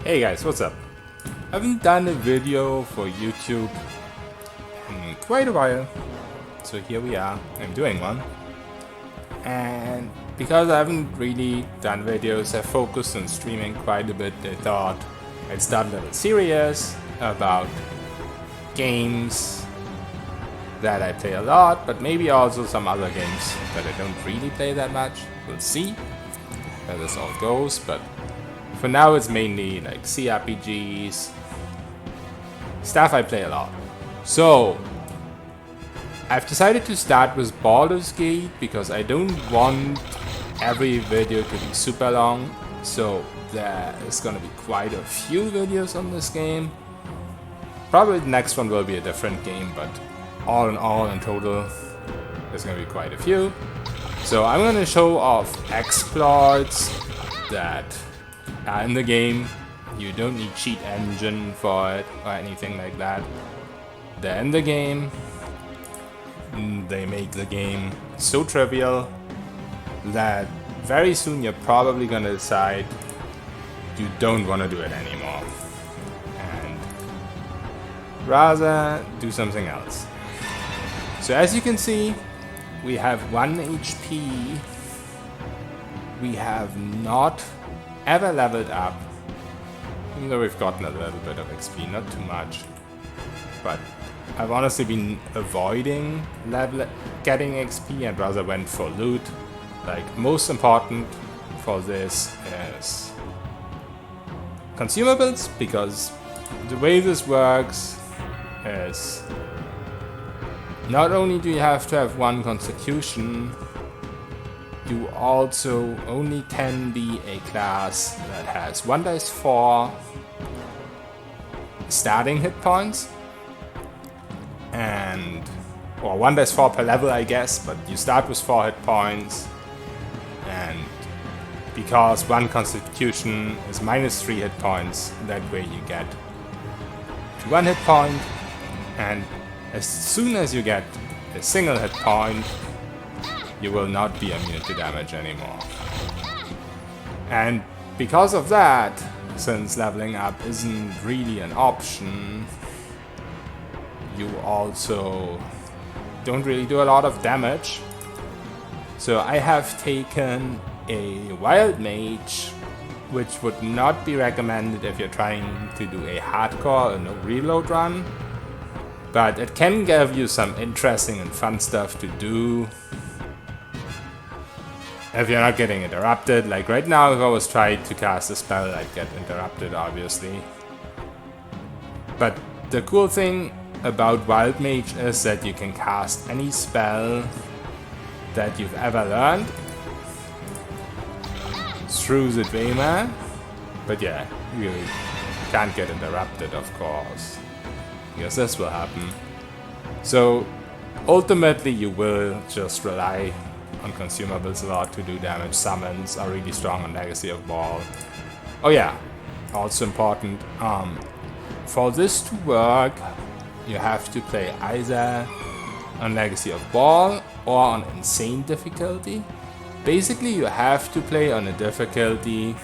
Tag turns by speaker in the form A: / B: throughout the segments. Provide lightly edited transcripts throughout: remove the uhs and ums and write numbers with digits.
A: Hey guys, what's up? I haven't done a video for YouTube in quite a while, so here we are, I'm doing one. And because I haven't really done videos, I focused on streaming quite a bit. I thought I'd start a little series about games that I play a lot, but maybe also some other games that I don't really play that much. We'll see where this all goes, but for now it's mainly like CRPGs, stuff I play a lot. So I've decided to start with Baldur's Gate because I don't want every video to be super long. So there is gonna be quite a few videos on this game. Probably the next one will be a different game, but all in all, in total, there's gonna be quite a few. So I'm gonna show off exploits that are in the game. You don't need cheat engine for it or anything like that. They're in the game. They make the game so trivial that very soon you're probably gonna decide you don't want to do it anymore and rather do something else. So as you can see, we have 1 HP. We have not ever leveled up, even though we've gotten a little bit of XP, not too much. But I've honestly been avoiding getting XP and rather went for loot. Like, most important for this is consumables, because the way this works is not only do you have to have 1 constitution, you also only can be a class that has 1 dice 4 starting hit points, and or 1 dice 4 per level, I guess, but you start with 4 hit points, and because 1 constitution is -3 hit points, that way you get to 1 hit point, and as soon as you get a single hit point, you will not be immune to damage anymore. And because of that, since leveling up isn't really an option, you also don't really do a lot of damage. So I have taken a wild mage, which would not be recommended if you're trying to do a hardcore or no reload run, but it can give you some interesting and fun stuff to do if you're not getting interrupted. Like right now, if I was trying to cast a spell, I'd get interrupted, obviously. But the cool thing about Wild Mage is that you can cast any spell that you've ever learned through the Dwemer. But yeah, you can't get interrupted, of course, because this will happen. So ultimately, you will just rely on consumables a lot to do damage. Summons are really strong on Legacy of Ball. Oh yeah, also important, for this to work, you have to play either on Legacy of Ball or on Insane difficulty. Basically, you have to play on a difficulty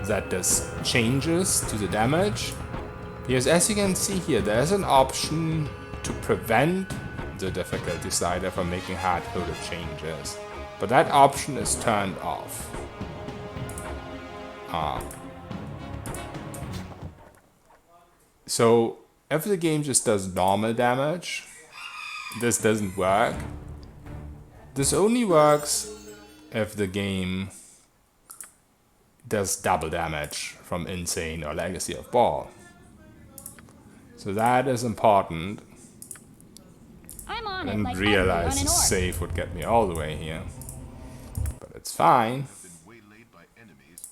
A: that does changes to the damage, because as you can see here, there's an option to prevent the difficulty slider from making hard-coded changes, but that option is turned off. So if the game just does normal damage, this doesn't work. This only works if the game does double damage from Insane or Legacy of Ball. So that is important. I didn't realize the save would get me all the way here, but it's fine.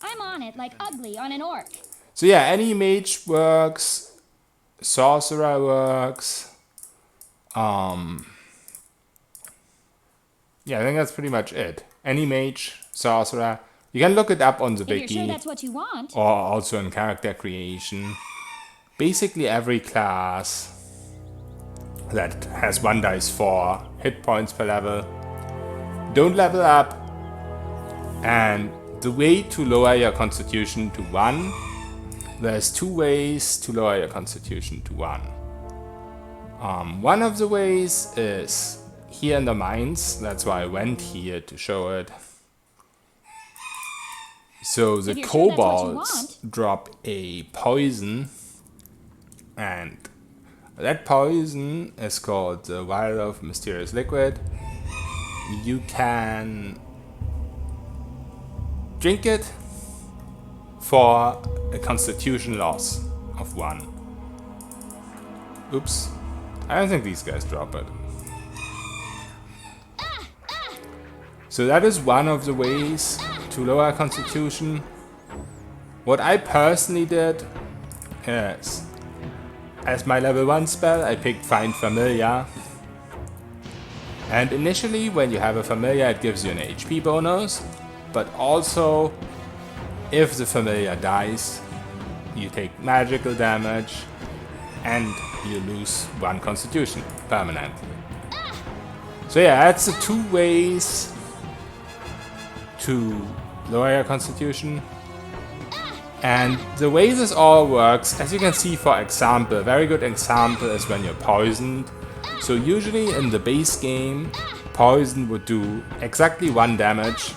B: I'm on it like ugly on an orc.
A: So yeah, any mage works, sorcerer works. Yeah, I think that's pretty much it. Any mage, sorcerer. You can look it up on the
B: If you're
A: wiki,
B: sure that's what you want.
A: or also in character creation. Basically every class that has 1 dice 4 hit points per level don't level up, and the way to lower your constitution to 1 there's two ways to lower your constitution to 1. One of the ways is here in the mines. That's why I went here to show it. So the kobolds drop a poison, and that poison is called the Vial of Mysterious Liquid. You can drink it for a constitution loss of 1. Oops. I don't think these guys drop it. So that is one of the ways to lower constitution. What I personally did is, as my level 1 spell, I picked Find Familiar. And initially, when you have a familiar, it gives you an HP bonus. But also, if the familiar dies, you take magical damage and you lose 1 constitution permanently. So yeah, that's the 2 ways to lower your constitution. And the way this all works, as you can see, for example, a very good example is when you're poisoned. So usually in the base game, poison would do exactly 1 damage,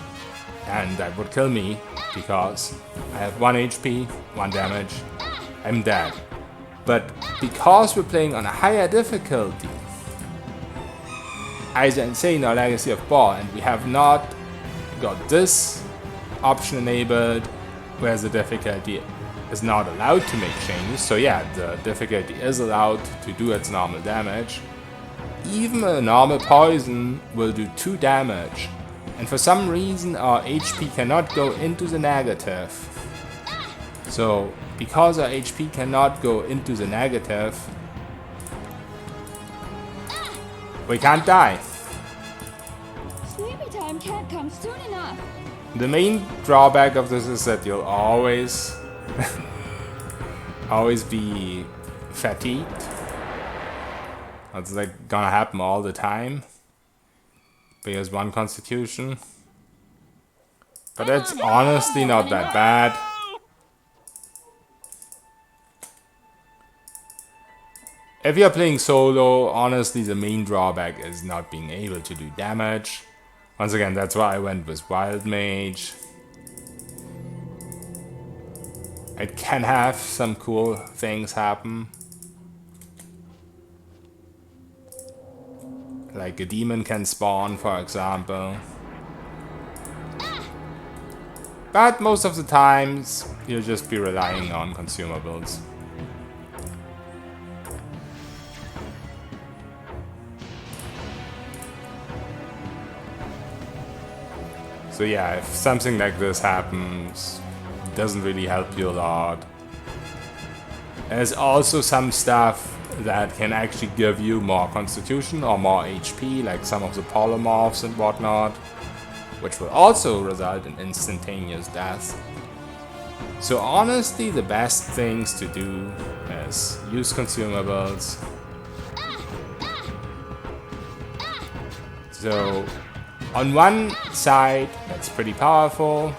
A: and that would kill me because I have 1 HP, 1 damage, I'm dead. But because we're playing on a higher difficulty, either Insane or Legacy of Ball, and we have not got this option enabled where the difficulty is not allowed to make changes. So yeah, the difficulty is allowed to do its normal damage. Even a normal poison will do 2 damage, and for some reason our HP cannot go into the negative. So because our HP cannot go into the negative, we can't die.
B: Sleepy time can't come soon enough.
A: The main drawback of this is that you'll always be fatigued. That's like gonna happen all the time because 1 constitution. But that's honestly not that bad. If you're playing solo, honestly the main drawback is not being able to do damage. Once again, that's why I went with Wild Mage. It can have some cool things happen. Like a demon can spawn, for example. But most of the times, you'll just be relying on consumables. So yeah, if something like this happens, it doesn't really help you a lot. There's also some stuff that can actually give you more constitution or more HP, like some of the polymorphs and whatnot, which will also result in instantaneous death. So honestly, the best things to do is use consumables. So on one side, that's pretty powerful.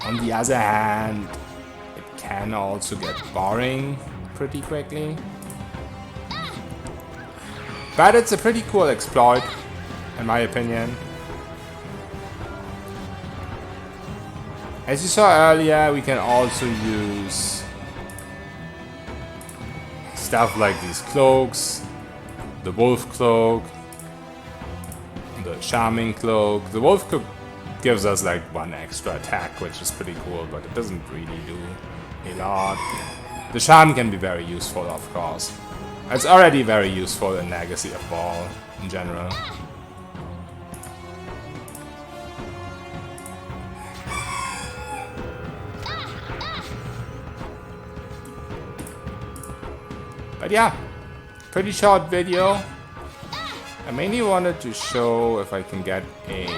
A: On the other hand, it can also get boring pretty quickly. But it's a pretty cool exploit, in my opinion. As you saw earlier, we can also use stuff like these cloaks, the wolf cloak, the charming cloak. The wolf cloak gives us like 1 extra attack, which is pretty cool, but it doesn't really do a lot. The charm can be very useful, of course. It's already very useful in Legacy of Ball in general. But yeah, pretty short video. I mainly wanted to show if I can get a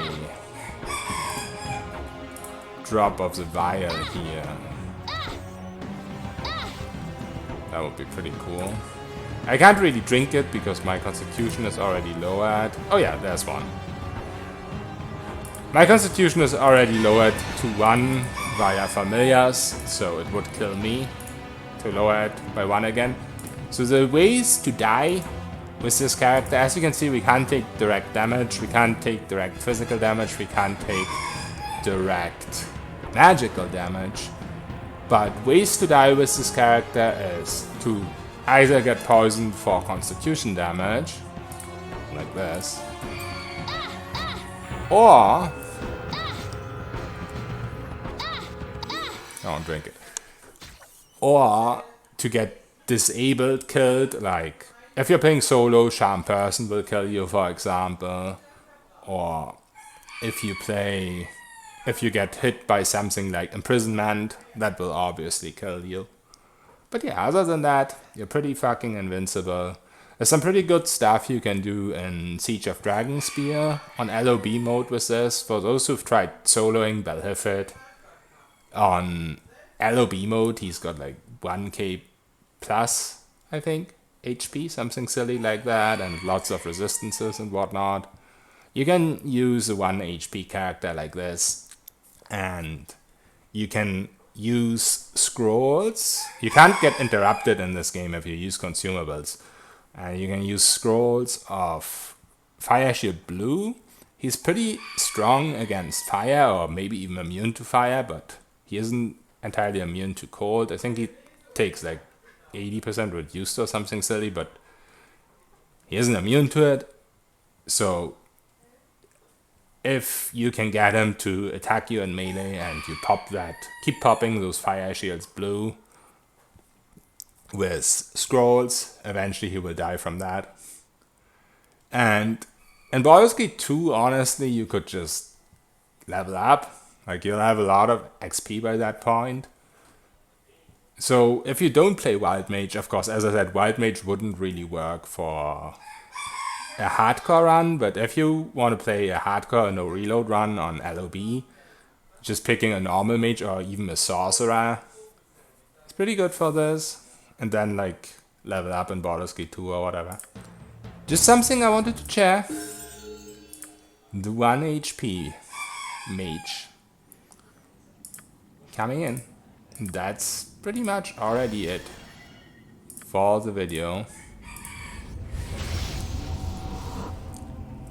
A: drop of the vial here. That would be pretty cool. I can't really drink it because my constitution is already lowered. Oh yeah, there's one. My constitution is already lowered to 1 via familiars, so it would kill me to lower it by 1 again. So the ways to die with this character, as you can see, we can't take direct damage, we can't take direct physical damage, we can't take direct magical damage. But ways to die with this character is to either get poisoned for constitution damage, like this, or... Don't drink it. Or to get disabled, killed, like if you're playing solo, Charm Person will kill you, for example. Or if you get hit by something like imprisonment, that will obviously kill you. But yeah, other than that, you're pretty fucking invincible. There's some pretty good stuff you can do in Siege of Dragonspear on LOB mode with this. For those who've tried soloing Belhifit, on LOB mode, he's got like 1k plus, I think, HP, something silly like that, and lots of resistances and whatnot. You can use a 1 HP character like this, and you can use scrolls. You can't get interrupted in this game if you use consumables. And you can use scrolls of Fire Shield Blue. He's pretty strong against fire, or maybe even immune to fire, but he isn't entirely immune to cold. I think he takes like 80% reduced or something silly, but he isn't immune to it. So if you can get him to attack you in melee and you pop that, keep popping those fire shields blue with scrolls, eventually he will die from that. And in Baldur's Gate 2, honestly, you could just level up. Like, you'll have a lot of XP by that point. So if you don't play Wild Mage, of course, as I said, Wild Mage wouldn't really work for a hardcore run, but if you want to play a hardcore no reload run on LOB, just picking a normal mage or even a sorcerer, it's pretty good for this. And then like level up in Baldur's Gate 2 or whatever. Just something I wanted to share. The 1 HP mage coming in. That's pretty much already it for the video.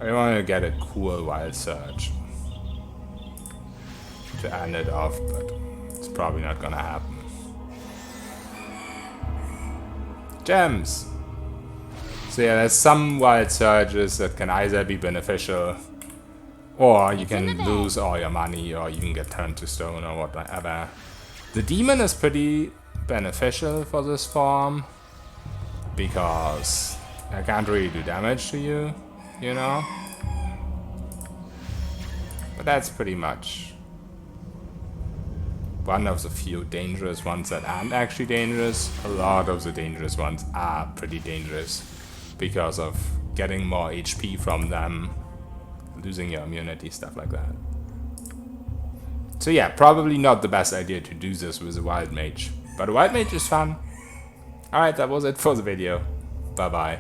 A: I want to get a cool wild surge to end it off, but it's probably not gonna happen. Gems! So yeah, there's some wild surges that can either be beneficial, or you can lose all your money, or you can get turned to stone or whatever. The demon is pretty beneficial for this form, because I can't really do damage to you, you know? But that's pretty much one of the few dangerous ones that aren't actually dangerous. A lot of the dangerous ones are pretty dangerous because of getting more HP from them, losing your immunity, stuff like that. So yeah, probably not the best idea to do this with a wild mage, but a wild mage is fun. Alright, that was it for the video. Bye bye.